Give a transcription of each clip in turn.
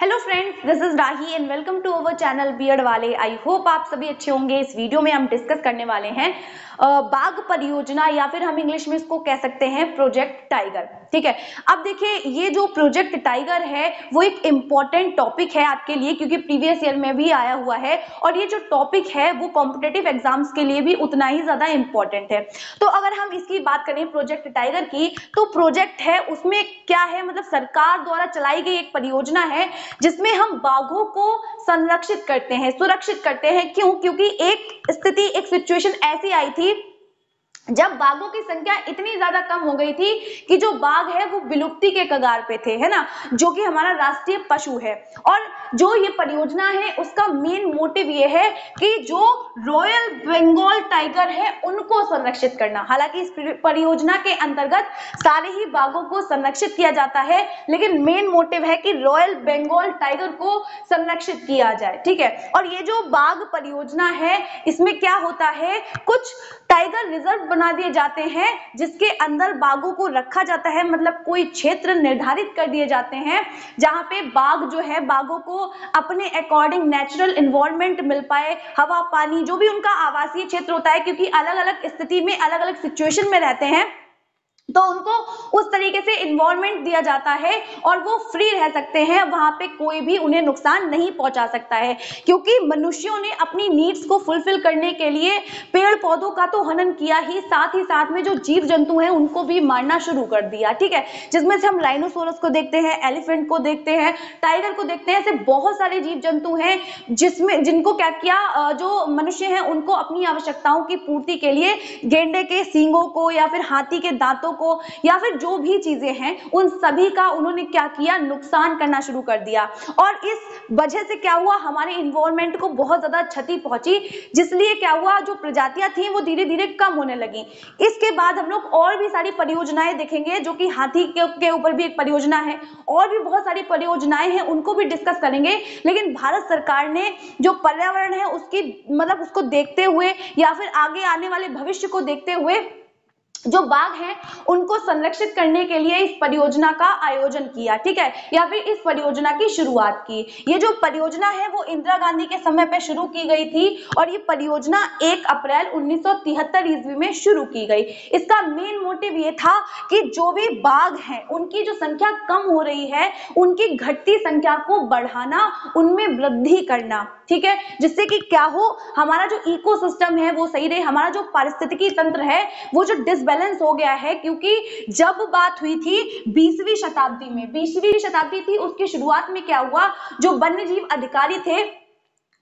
Hello friends, this is Rahi and welcome to our channel beard वाले। I hope आप सभी अच्छे होंगे। इस वीडियो में हम डिस्कस करने वाले हैं बाघ परियोजना या फिर हम इंग्लिश में इसको कह सकते हैं प्रोजेक्ट टाइगर। ठीक है, अब देखिए ये जो प्रोजेक्ट टाइगर है वो एक इम्पॉर्टेंट टॉपिक है आपके लिए, क्योंकि प्रीवियस ईयर में भी आया हुआ है और ये जो टॉपिक है वो कॉम्पिटेटिव एग्जाम्स के लिए भी उतना ही ज्यादा इम्पोर्टेंट है। तो अगर हम इसकी बात करें प्रोजेक्ट टाइगर की, तो प्रोजेक्ट है उसमें क्या है, मतलब सरकार द्वारा चलाई गई एक परियोजना है जिसमें हम बाघों को संरक्षित करते हैं, सुरक्षित करते हैं। क्यों? क्योंकि एक स्थिति, एक सिचुएशन ऐसी आई थी जब बाघों की संख्या इतनी ज्यादा कम हो गई थी कि जो बाघ है वो विलुप्ति के कगार पे थे, है ना, जो कि हमारा राष्ट्रीय पशु है। और जो ये परियोजना है उसका मेन मोटिव ये है कि जो रॉयल बंगाल टाइगर है उनको संरक्षित करना। हालांकि इस परियोजना के अंतर्गत सारे ही बाघों को संरक्षित किया जाता है, लेकिन मेन मोटिव है कि रॉयल बंगाल टाइगर को संरक्षित किया जाए। ठीक है, और ये जो बाघ परियोजना है इसमें क्या होता है, कुछ टाइगर रिजर्व बना दिए जाते हैं जिसके अंदर बाघों को रखा जाता है, मतलब कोई क्षेत्र निर्धारित कर दिए जाते हैं जहां पे बाघ जो है, बाघों को अपने अकॉर्डिंग नेचुरल एनवायरनमेंट मिल पाए, हवा पानी, जो भी उनका आवासीय क्षेत्र होता है, क्योंकि अलग अलग स्थिति में अलग अलग सिचुएशन में रहते हैं, तो उनको उस तरीके से इन्वॉल्वमेंट दिया जाता है और वो फ्री रह सकते हैं, वहां पे कोई भी उन्हें नुकसान नहीं पहुंचा सकता है। क्योंकि मनुष्यों ने अपनी नीड्स को फुलफिल करने के लिए पेड़ पौधों का तो हनन किया ही साथ में जो जीव जंतु हैं उनको भी मारना शुरू कर दिया। ठीक है, जिसमें से हम राइनोसोरस को देखते हैं, एलिफेंट को देखते हैं, टाइगर को देखते हैं, ऐसे बहुत सारे जीव जंतु हैं जिसमें जिनको क्या किया, जो मनुष्य हैं उनको अपनी आवश्यकताओं की पूर्ति के लिए गेंडे के सींगों को या फिर हाथी के दांतों को या फिर जो भी चीजें हैं उन सभी का उन्होंने क्या किया, नुकसान करना शुरू कर दिया। और इस वजह से क्या हुआ, हमारे इन्वायरमेंट को बहुत ज्यादा क्षति पहुंची, जिसलिए क्या हुआ, जो प्रजातियां थी वो धीरे धीरे कम होने लगी। इसके बाद हम लोग और भी सारी परियोजनाएं देखेंगे, जो कि हाथी के ऊपर भी एक परियोजना है, और भी बहुत सारी परियोजनाएं हैं, उनको भी डिस्कस करेंगे। लेकिन भारत सरकार ने जो पर्यावरण है उसकी, मतलब उसको देखते हुए या फिर आगे आने वाले भविष्य को देखते हुए जो बाघ हैं उनको संरक्षित करने के लिए इस परियोजना का आयोजन किया। ठीक है, या फिर इस परियोजना की शुरुआत की। ये जो परियोजना है वो इंदिरा गांधी के समय पे शुरू की गई थी और ये परियोजना 1 अप्रैल 1973 ईस्वी में शुरू की गई। इसका मेन मोटिव ये था कि जो भी बाघ हैं उनकी जो संख्या कम हो रही है, उनकी घटती संख्या को बढ़ाना, उनमें वृद्धि करना। ठीक है, जिससे कि क्या हो, हमारा जो इकोसिस्टम है वो सही रहे, हमारा जो पारिस्थितिकी तंत्र है वो जो डिसबैलेंस हो गया है। क्योंकि जब बात हुई थी 20वीं शताब्दी में, 20वीं शताब्दी थी, उसकी शुरुआत में क्या हुआ, जो वन्य जीव अधिकारी थे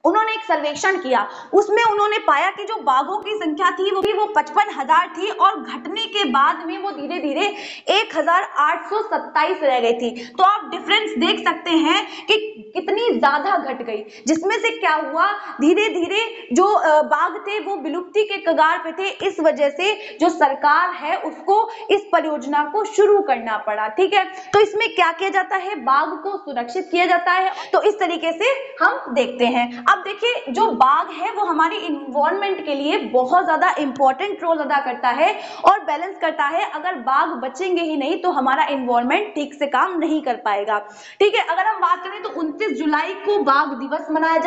उन्होंने एक सर्वेक्षण किया। उसमें उन्होंने पाया कि जो बाघों की संख्या थी वो 55,000 थी और घटने के बाद में वो धीरे धीरे 1,827 रह गई थी। तो आप डिफरेंस देख सकते हैं कि कितनी ज्यादा घट गई, जिसमें से क्या हुआ, धीरे धीरे जो बाघ थे वो विलुप्ति के कगार पे थे। इस वजह से जो सरकार है उसको इस परियोजना को शुरू करना पड़ा। ठीक है, तो इसमें क्या किया जाता है, बाघ को सुरक्षित किया जाता है। तो इस तरीके से हम देखते हैं। अब देखिए, जो बाघ है वो हमारी इन्वायरमेंट के लिए बहुत ज्यादा इंपॉर्टेंट रोल अदा करता है और बैलेंस करता है। अगर बाघ बचेंगे ही नहीं तो हमारा इन्वायरमेंट ठीक से काम नहीं कर पाएगा। ठीक है, अगर हम बात करें तो 29 जुलाई को बाघ दिवस मनाया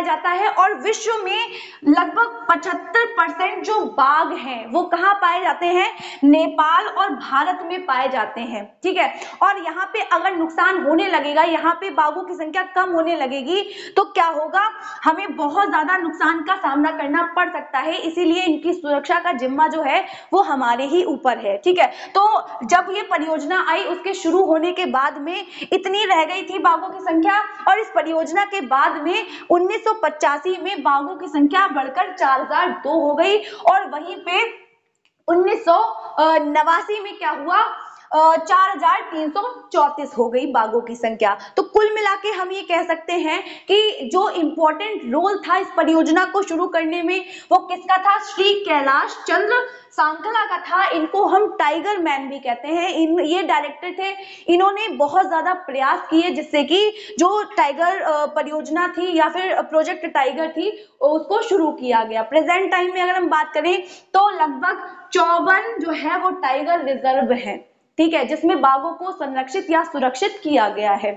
जाता है और विश्व में लगभग 75% जो बाघ हैं वो कहाँ पाए जाते हैं, नेपाल और भारत में पाए जाते हैं। ठीक है, और यहाँ पे अगर नुकसान होने लगेगा, यहाँ पे बाघों की संख्या कम होने लगेगी तो क्या होगा, हमें बहुत ज्यादा नुकसान का सामना करना पड़ सकता है। इसीलिए इनकी सुरक्षा का जिम्मा जो है वो हमारे ही ऊपर है। ठीक है, तो जब ये परियोजना आई उसके शुरू होने के बाद में इतनी रह गई थी बाघों की संख्या, और इस परियोजना के बाद में 1985 में बाघों की संख्या बढ़कर 4002 हो गई और वहीं पे 1989 में क्या हुआ, 4,334 हो गई बाघों की संख्या। तो कुल मिला के हम ये कह सकते हैं कि जो इम्पोर्टेंट रोल था इस परियोजना को शुरू करने में वो किसका था, श्री कैलाश चंद्र सांखला का था। इनको हम टाइगर मैन भी कहते हैं। ये डायरेक्टर थे, इन्होंने बहुत ज्यादा प्रयास किए जिससे कि जो टाइगर परियोजना थी या फिर प्रोजेक्ट टाइगर थी उसको शुरू किया गया। प्रेजेंट टाइम में अगर हम बात करें तो लगभग 54 जो है वो टाइगर रिजर्व है। ठीक है, जिसमें बाघों को संरक्षित या सुरक्षित किया गया है।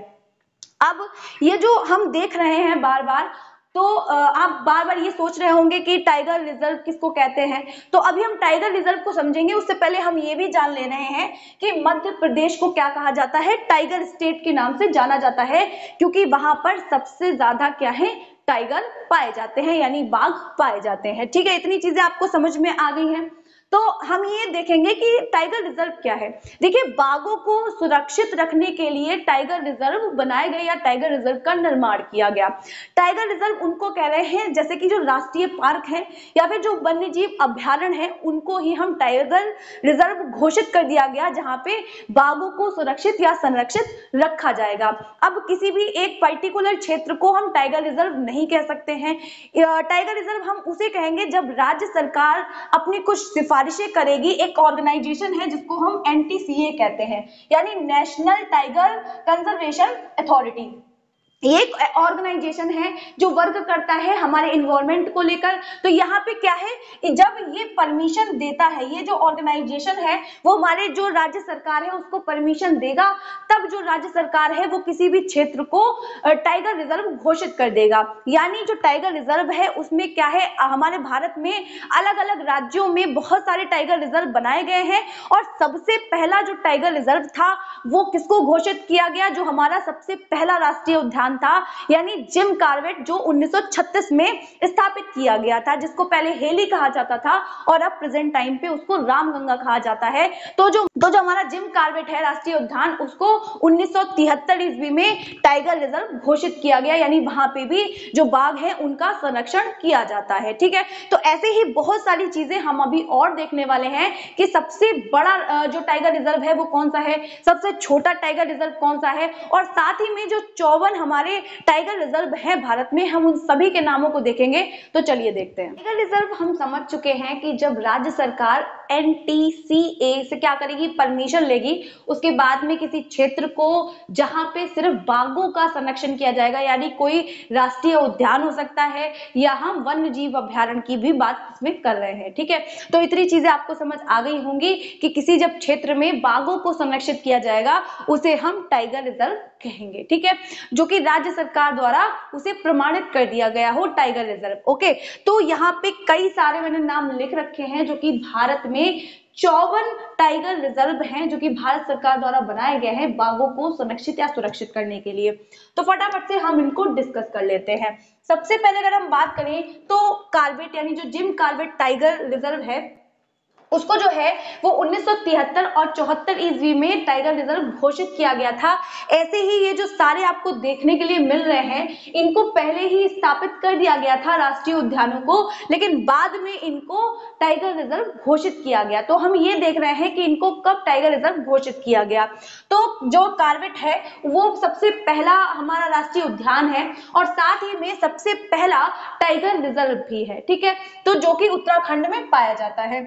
अब ये जो हम देख रहे हैं बार बार, तो आप बार बार ये सोच रहे होंगे कि टाइगर रिजर्व किसको कहते हैं। तो अभी हम टाइगर रिजर्व को समझेंगे, उससे पहले हम ये भी जान ले रहे हैं कि मध्य प्रदेश को क्या कहा जाता है, टाइगर स्टेट के नाम से जाना जाता है, क्योंकि वहां पर सबसे ज्यादा क्या है, टाइगर पाए जाते हैं, यानी बाघ पाए जाते हैं। ठीक है, इतनी चीजें आपको समझ में आ गई हैं। तो हम ये देखेंगे कि टाइगर रिजर्व क्या है। देखिए, बाघों को सुरक्षित रखने के लिए टाइगर रिजर्व बनाए गए या टाइगर रिजर्व का निर्माण किया गया। टाइगर रिजर्व उनको कह रहे हैं जैसे कि जो राष्ट्रीय पार्क है या फिर जो वन्य जीव अभ्यारण्य है, उनको ही हम टाइगर रिजर्व घोषित कर दिया गया, जहां पे बाघों को सुरक्षित या संरक्षित रखा जाएगा। अब किसी भी एक पर्टिकुलर क्षेत्र को हम टाइगर रिजर्व नहीं कह सकते हैं। टाइगर रिजर्व हम उसे कहेंगे जब राज्य सरकार अपनी कुछ सिफारिशें करेगी। एक ऑर्गेनाइजेशन है जिसको हम NTCA कहते हैं, यानी नेशनल टाइगर कंजर्वेशन अथॉरिटी। ये एक ऑर्गेनाइजेशन है जो वर्क करता है हमारे इन्वायरमेंट को लेकर। तो यहाँ पे क्या है, जब ये परमिशन देता है, ये जो ऑर्गेनाइजेशन है वो हमारे जो राज्य सरकार है उसको परमिशन देगा, तब जो राज्य सरकार है वो किसी भी क्षेत्र को टाइगर रिजर्व घोषित कर देगा। यानी जो टाइगर रिजर्व है उसमें क्या है, हमारे भारत में अलग अलग राज्यों में बहुत सारे टाइगर रिजर्व बनाए गए हैं, और सबसे पहला जो टाइगर रिजर्व था वो किसको घोषित किया गया, जो हमारा सबसे पहला राष्ट्रीय उद्यान था, यानी जिम कॉर्बेट, जो 1936 में स्थापित किया गया था, जिसको पहले हेली कहा जाता था और अब प्रेजेंट टाइम पे उसको रामगंगा कहा जाता है। तो जो हमारा जिम कॉर्बेट है राष्ट्रीय उद्यान, उसको 1973 ईस्वी में टाइगर रिजर्व घोषित किया गया, यानी वहां पे भी जो बाघ है उनका संरक्षण किया जाता है। ठीक है, तो ऐसे ही बहुत सारी चीजें हम अभी और देखने वाले हैं कि सबसे बड़ा जो टाइगर रिजर्व है वो कौन सा है, सबसे छोटा टाइगर रिजर्व कौन सा है, और साथ ही में जो 54 हमारे टाइगर रिजर्व है भारत में, हम उन सभी के नामों को देखेंगे। तो चलिए देखते हैं। टाइगर रिजर्व हम समझ चुके हैं कि जब राज्य सरकार NTCA से क्या करेगी, परमिशन लेगी, उसके बाद में किसी क्षेत्र को जहां पे सिर्फ बाघों का संरक्षण किया जाएगा, यानी कोई राष्ट्रीय उद्यान हो सकता है या हम वन्य जीव अभ्यारण्य की भी बात इसमें कर रहे हैं। ठीक है, तो इतनी चीजें आपको समझ आ गई होंगी कि किसी जब क्षेत्र में बाघों को संरक्षित किया जाएगा उसे हम टाइगर रिजर्व कहेंगे। ठीक है, जो कि राज्य सरकार द्वारा उसे प्रमाणित कर दिया गया हो टाइगर रिजर्व। ओके, तो यहाँ पे कई सारे मैंने नाम लिख रखे हैं जो कि भारत में 54 टाइगर रिजर्व हैं जो कि भारत सरकार द्वारा बनाए गए हैं बाघों को संरक्षित या सुरक्षित करने के लिए। तो फटाफट से हम इनको डिस्कस कर लेते हैं। सबसे पहले अगर हम बात करें तो कॉर्बेट, यानी जो जिम कॉर्बेट टाइगर रिजर्व है, उसको जो है वो 1973 और 74 ईस्वी में टाइगर रिजर्व घोषित किया गया था। ऐसे ही ये जो सारे आपको देखने के लिए मिल रहे हैं, इनको पहले ही स्थापित कर दिया गया था राष्ट्रीय उद्यानों को, लेकिन बाद में इनको टाइगर रिजर्व घोषित किया गया। तो हम ये देख रहे हैं कि इनको कब टाइगर रिजर्व घोषित किया गया। तो जो कॉर्बेट है वो सबसे पहला हमारा राष्ट्रीय उद्यान है और साथ ही में सबसे पहला टाइगर रिजर्व भी है। ठीक है, तो जो कि उत्तराखंड में पाया जाता है।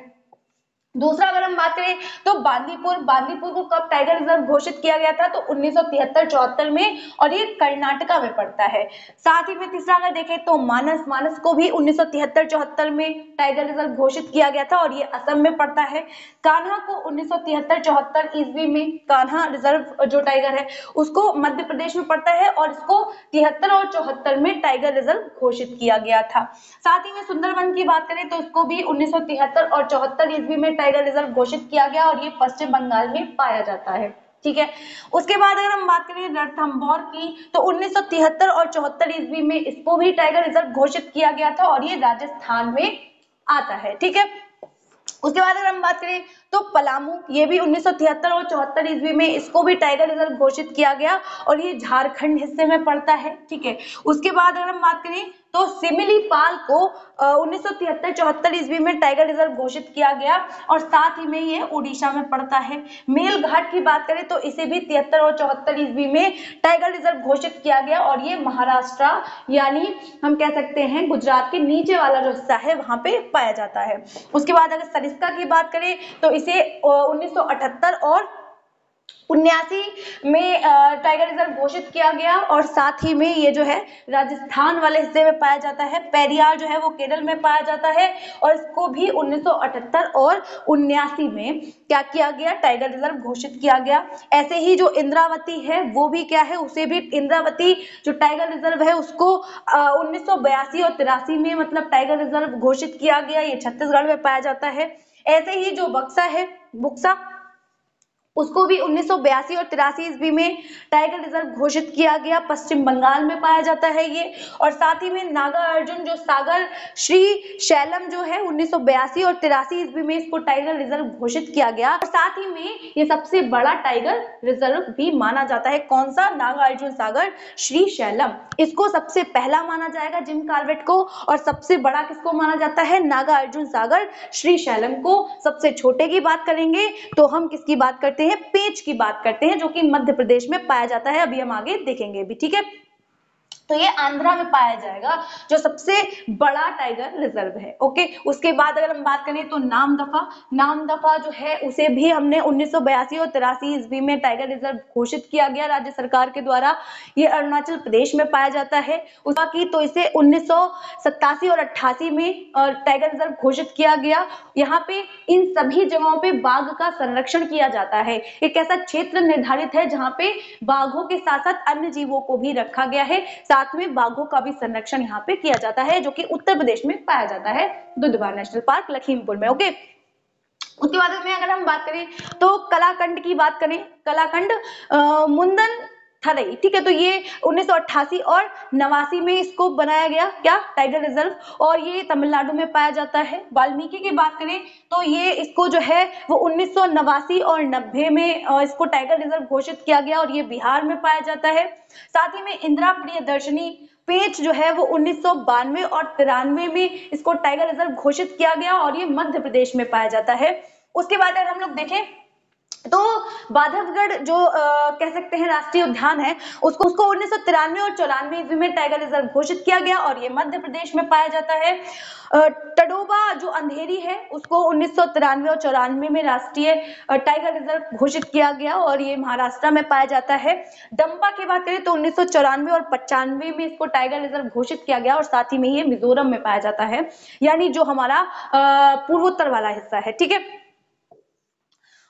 दूसरा अगर हम बात करें तो बांदीपुर को कब टाइगर रिजर्व घोषित किया गया था, तो 1973-74 में, और ये कर्नाटका में पड़ता है। साथ ही में तीसरा अगर देखें तो मानस को भी 1973-74 में टाइगर रिजर्व घोषित किया गया था और ये असम में पड़ता है। कान्हा को 1973-74 ईस्वी में कान्हा रिजर्व जो टाइगर है उसको मध्य प्रदेश में पड़ता है और इसको 73 और 74 में टाइगर रिजर्व घोषित किया गया था। साथ ही में सुंदरवन की बात करें तो उसको भी 1973 और 74 ईस्वी में टाइगर रिजर्व घोषित किया गया और ये पश्चिम बंगाल में पाया जाता है। ठीक है, उसके बाद अगर हम बात करें रणथंभौर की तो 1973 और 74 ईस्वी में इसको भी टाइगर रिजर्व घोषित किया गया था और ये राजस्थान में आता है। ठीक है, उसके बाद अगर हम बात करें तो पलामू, ये भी 1973 और 74 ईस्वी में इसको भी टाइगर रिजर्व घोषित किया गया और ये झारखंड हिस्से में पड़ता है। ठीक है, उसके बाद अगर हम बात करें तो सिमिलीपाल को 1973-74 ईस्वी में टाइगर रिजर्व घोषित किया गया और साथ ही में ये उड़ीसा में पड़ता है। मेलघाट की बात करें तो इसे भी 73 और 74 ईस्वी में टाइगर रिजर्व घोषित किया गया और ये महाराष्ट्र यानी हम कह सकते हैं गुजरात के नीचे वाला जो हिस्सा है वहां पे पाया जाता है। उसके बाद अगर सरिस्का की बात करें तो इसे 1978 और 79 में टाइगर रिजर्व घोषित किया गया और साथ ही में ये जो है राजस्थान वाले हिस्से में पाया जाता है। पेरियार जो है वो केरल में पाया जाता है और इसको भी 1978 और 79 में क्या किया गया, टाइगर रिजर्व घोषित किया गया। ऐसे ही जो इंद्रावती है वो भी क्या है, उसे भी इंद्रावती जो टाइगर रिजर्व है उसको 1982 और 83 में मतलब टाइगर रिजर्व घोषित किया गया। ये छत्तीसगढ़ में पाया जाता है। ऐसे ही जो बक्सा है, बुक्सा, उसको भी 1982 और 83 ईस्वी में टाइगर रिजर्व घोषित किया गया। पश्चिम बंगाल में पाया जाता है ये। और साथ ही में नागार्जुन जो सागर श्री शैलम जो है 1982 और 83 ईस्वी में इसको टाइगर रिजर्व घोषित किया गया। और साथ ही में ये सबसे बड़ा टाइगर रिजर्व भी माना जाता है। कौन सा? नागार्जुन सागर श्री शैलम। इसको सबसे पहला माना जाएगा जिम कॉर्बेट को, और सबसे बड़ा किसको माना जाता है? नागार्जुन सागर श्री शैलम को। सबसे छोटे की बात करेंगे तो हम किसकी बात करते हैं? पेंच की बात करते हैं, जो कि मध्य प्रदेश में पाया जाता है। अभी हम आगे देखेंगे भी, ठीक है। तो ये आंध्रा में पाया जाएगा जो सबसे बड़ा टाइगर रिजर्व है। ओके, उसके बाद अगर हम बात करें तो नामदफा, नामदफा जो है उसे भी हमने 1982 और 83 ईस्वी में टाइगर रिजर्व घोषित किया गया राज्य सरकार के द्वारा। ये अरुणाचल प्रदेश में पाया जाता है। उसका की तो इसे 1987 और 88 में टाइगर रिजर्व घोषित किया गया। यहाँ पे इन सभी जगहों पे बाघ का संरक्षण किया जाता है। एक ऐसा क्षेत्र निर्धारित है जहाँ पे बाघों के साथ साथ अन्य जीवों को भी रखा गया है। साथ में बाघों का भी संरक्षण यहाँ पे किया जाता है, जो कि उत्तर प्रदेश में पाया जाता है, दुधवा नेशनल पार्क लखीमपुर में। ओके, उसके बाद में अगर हम बात करें तो कलाकंड की बात करें, कलाकंड मुंदन थरई, ठीक है। तो ये 1988 और 89 में इसको बनाया गया, क्या? टाइगर रिजर्व, और ये तमिलनाडु में पाया जाता है। वाल्मीकि की बात करें तो ये इसको जो है वो 1989 और 90 में इसको टाइगर रिजर्व घोषित किया गया और ये बिहार में पाया जाता है। साथ ही में इंदिरा प्रियदर्शनी पेंच जो है वो 1992 और 93 में इसको टाइगर रिजर्व घोषित किया गया और ये मध्य प्रदेश में पाया जाता है। उसके बाद अगर हम लोग देखें तो बांधवगढ़ जो कह सकते हैं राष्ट्रीय उद्यान है, उसको 1993 और 94 ईस्वी में टाइगर रिजर्व घोषित किया गया और ये मध्य प्रदेश में पाया जाता है। टडोबा जो अंधेरी है उसको 1993 और 94 में राष्ट्रीय टाइगर रिजर्व घोषित किया गया और ये महाराष्ट्र में पाया जाता है। डंपा की बात करें तो 1994 और 95 में इसको टाइगर रिजर्व घोषित किया गया और साथ ही में ये मिजोरम में पाया जाता है, यानी जो हमारा पूर्वोत्तर वाला हिस्सा है, ठीक है।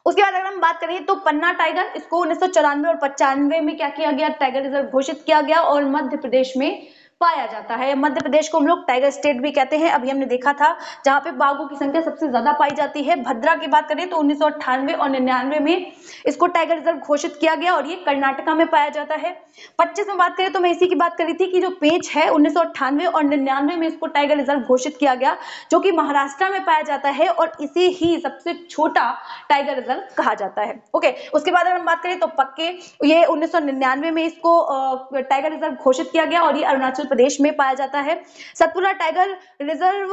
उसके बाद अगर हम बात करें तो पन्ना टाइगर, इसको 1994 और 95 में क्या किया गया? टाइगर रिजर्व घोषित किया गया और मध्य प्रदेश में पाया जाता है। मध्य प्रदेश को हम लोग टाइगर स्टेट भी कहते हैं, अभी हमने देखा था, जहां पे बाघों की संख्या सबसे ज्यादा पाई जाती है। भद्रा की बात करें तो 1998 और 99 में इसको टाइगर रिजर्व घोषित किया गया और ये कर्नाटका में पाया जाता है। 25 में बात करें तो मैं इसी की बात करी थी कि जो पेंच है 1998 और 99 में इसको टाइगर रिजर्व घोषित किया गया, जो कि महाराष्ट्र में पाया जाता है और इसे ही सबसे छोटा टाइगर रिजर्व कहा जाता है। ओके, उसके बाद अगर हम बात करें तो पक्के, ये 1999 में इसको टाइगर रिजर्व घोषित किया गया और ये अरुणाचल प्रदेश में पाया जाता है। सतपुरा टाइगर रिजर्व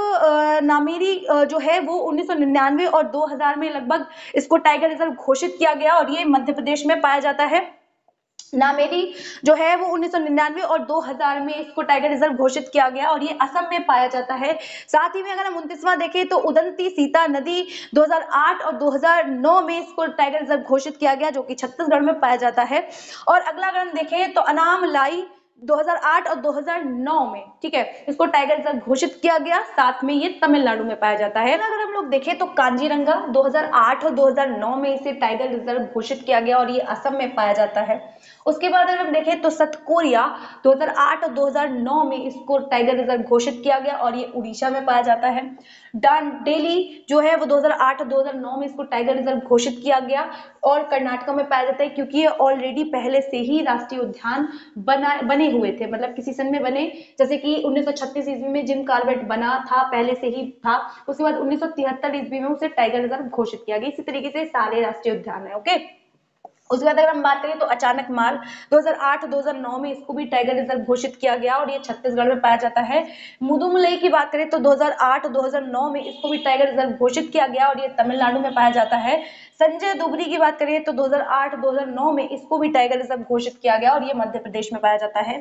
नामेरी जो है वो 1999 और 2000 में लगभग इसको टाइगर रिजर्व घोषित किया गया और ये मध्य प्रदेश में पाया जाता है। नामेरी जो है वो 1999 और 2000 में इसको टाइगर रिजर्व घोषित किया गया और ये असम में पाया जाता है। साथ ही में अगर हम 29वां देखें तो उदंती सीता नदी 2008 और 2009 में इसको टाइगर रिजर्व घोषित किया गया, जो कि छत्तीसगढ़ में पाया जाता है। और अगला अगर हम देखें तो अनाम लाई 2008 और 2009 में, ठीक है, इसको टाइगर रिजर्व घोषित किया गया, साथ में ये तमिलनाडु में पाया जाता है। अगर हम लोग देखें तो कांजीरंगा 2008 और 2009 में इसे टाइगर रिजर्व घोषित किया गया और ये असम में पाया जाता है। उसके बाद अगर हम देखें तो सतकोरिया 2008 और 2009 में इसको टाइगर रिजर्व घोषित किया गया और ये उड़ीसा में पाया जाता है। डांडेली जो है वो 2008 और 2009 में इसको टाइगर रिजर्व घोषित किया गया और कर्नाटक में पाया जाता है, क्योंकि ये ऑलरेडी पहले से ही राष्ट्रीय उद्यान बने हुए थे, मतलब किसी सन में बने, जैसे कि 1936 ईस्वी में जिम कॉर्बेट बना था, पहले से ही था। उसके बाद 1973 ईस्वी में उसे टाइगर रिजर्व घोषित किया गया। इसी तरीके से सारे राष्ट्रीय उद्यान है। ओके, उसके बाद अगर हम बात करें तो अचानक मार 2008-2009 में इसको भी टाइगर रिजर्व घोषित किया गया और ये छत्तीसगढ़ में पाया जाता है। मुदुमलई की बात करें तो 2008-2009 में इसको भी टाइगर रिजर्व घोषित किया गया और ये तमिलनाडु में पाया जाता है। संजय दुबरी की बात करें तो 2008-2009 में इसको भी टाइगर रिजर्व घोषित किया गया और ये मध्य प्रदेश में पाया जाता है।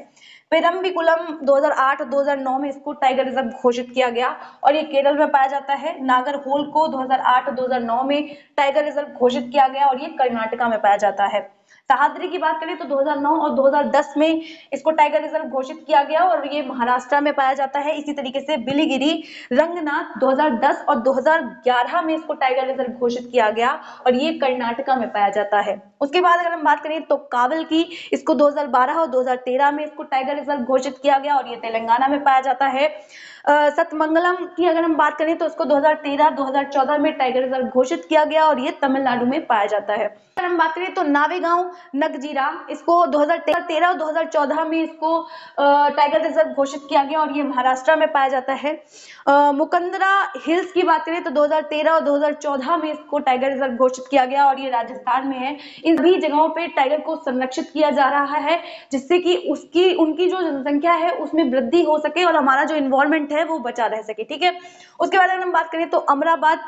पेरम्बिकुलम 2008-2009 में इसको टाइगर रिजर्व घोषित किया गया और ये केरल में पाया जाता है। नागरहोल को 2008-2009 में टाइगर रिजर्व घोषित किया गया और ये कर्नाटका में पाया जाता है। सह्याद्री की बात करें तो 2009 और 2010 में इसको टाइगर रिजर्व घोषित किया गया और ये महाराष्ट्र में पाया जाता है। इसी तरीके से बिलीगिरी रंगनाथ 2010 और 2011 में इसको टाइगर रिजर्व घोषित किया गया और ये कर्नाटका में पाया जाता है। उसके बाद अगर हम बात करें तो कावल की, इसको 2012 और 2013 में इसको टाइगर रिजर्व घोषित किया गया और ये तेलंगाना में पाया जाता है। सतमंगलम की अगर हम बात करें तो उसको 2013-2014 में टाइगर रिजर्व घोषित किया गया और ये तमिलनाडु में पाया जाता है। अगर हम बात करें तो नावेगांव नगजीरा, इसको 2013 और 2014 में इसको टाइगर रिजर्व घोषित किया गया और ये महाराष्ट्र में पाया जाता है। मुकंदरा हिल्स की बात करें तो 2013 और 2014 में इसको टाइगर रिजर्व घोषित किया गया और ये राजस्थान में है। इन सभी जगहों पे टाइगर को संरक्षित किया जा रहा है जिससे कि उनकी जो जनसंख्या है उसमें वृद्धि हो सके और हमारा जो इन्वायरमेंट है वो बचा रह सके, ठीक है। उसके बाद अगर हम बात करें तो अमराबाद,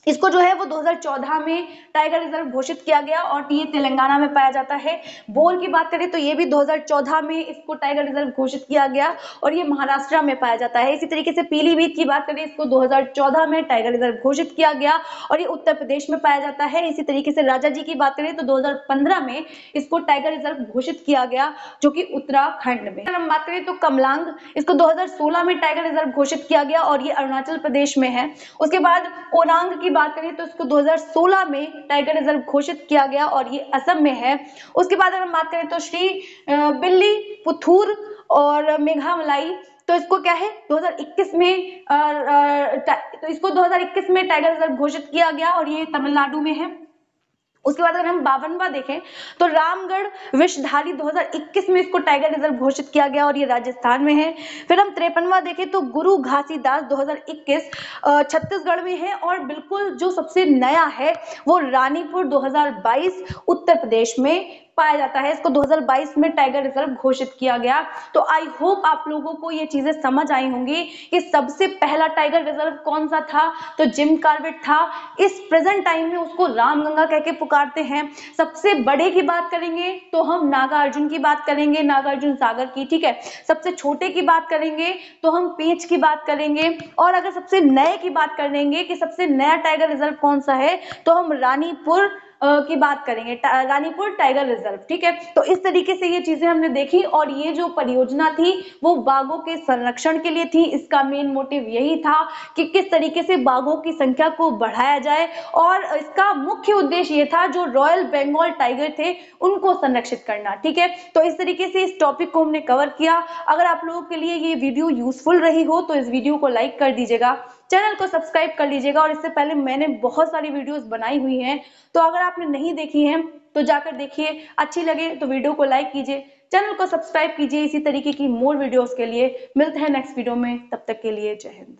इसको जो है वो 2014 में टाइगर रिजर्व घोषित किया गया और ये तेलंगाना में पाया जाता है। बोल की बात करें तो ये भी 2014 में इसको टाइगर रिजर्व घोषित किया गया और ये महाराष्ट्र में पाया जाता है। इसी तरीके से पीलीभीत की बात करें, इसको 2014 में टाइगर रिजर्व घोषित किया गया और ये उत्तर प्रदेश में पाया जाता है। इसी तरीके से राजाजी की बात करें तो 2015 में इसको टाइगर रिजर्व घोषित किया गया जो कि उत्तराखंड में। अगर हम बात करें तो कमलांग, इसको 2016 में टाइगर रिजर्व घोषित किया गया और ये अरुणाचल प्रदेश में है। उसके बाद ओरांग की बात करें तो इसको 2016 में टाइगर रिजर्व घोषित किया गया और ये असम में है। उसके बाद अगर हम बात करें तो श्री बिल्लीपुथूर और मेघामलाई, तो इसको क्या है 2021 में तो इसको 2021 में टाइगर रिजर्व घोषित किया गया और ये तमिलनाडु में है। उसके बाद अगर हम 52वां देखें तो रामगढ़ विषधारी 2021 में इसको टाइगर रिजर्व घोषित किया गया और ये राजस्थान में है। फिर हम 53वां देखें तो गुरु घासीदास 2021 छत्तीसगढ़ में है और बिल्कुल जो सबसे नया है वो रानीपुर 2022 उत्तर प्रदेश में पाया जाता है। इसको 2022 में टाइगर रिजर्व घोषित किया गया। तो आई होप आप लोगों को ये चीजें समझ आई होंगी कि सबसे पहला टाइगर रिजर्व कौन सा था, तो जिम कॉर्बेट था। इस प्रेजेंट टाइम में उसको रामगंगा कह के पुकारते हैं। सबसे बड़े की बात करेंगे तो हम नागार्जुन की बात करेंगे, नागार्जुन सागर की, ठीक है। सबसे छोटे की बात करेंगे तो हम पेंच की बात करेंगे और अगर सबसे नए की बात करेंगे कि सबसे नया टाइगर रिजर्व कौन सा है तो हम रानीपुर की बात करेंगे, रानीपुर टाइगर रिजर्व, ठीक है। तो इस तरीके से ये चीजें हमने देखी और ये जो परियोजना थी वो बाघों के संरक्षण के लिए थी। इसका मेन मोटिव यही था कि किस तरीके से बाघों की संख्या को बढ़ाया जाए और इसका मुख्य उद्देश्य ये था जो रॉयल बंगाल टाइगर थे उनको संरक्षित करना, ठीक है। तो इस तरीके से इस टॉपिक को हमने कवर किया। अगर आप लोगों के लिए ये वीडियो यूजफुल रही हो तो इस वीडियो को लाइक कर दीजिएगा, चैनल को सब्सक्राइब कर लीजिएगा और इससे पहले मैंने बहुत सारी वीडियोस बनाई हुई हैं, तो अगर आपने नहीं देखी हैं तो जाकर देखिए। अच्छी लगे तो वीडियो को लाइक कीजिए, चैनल को सब्सक्राइब कीजिए। इसी तरीके की मोर वीडियोस के लिए मिलते हैं नेक्स्ट वीडियो में, तब तक के लिए जय हिंद।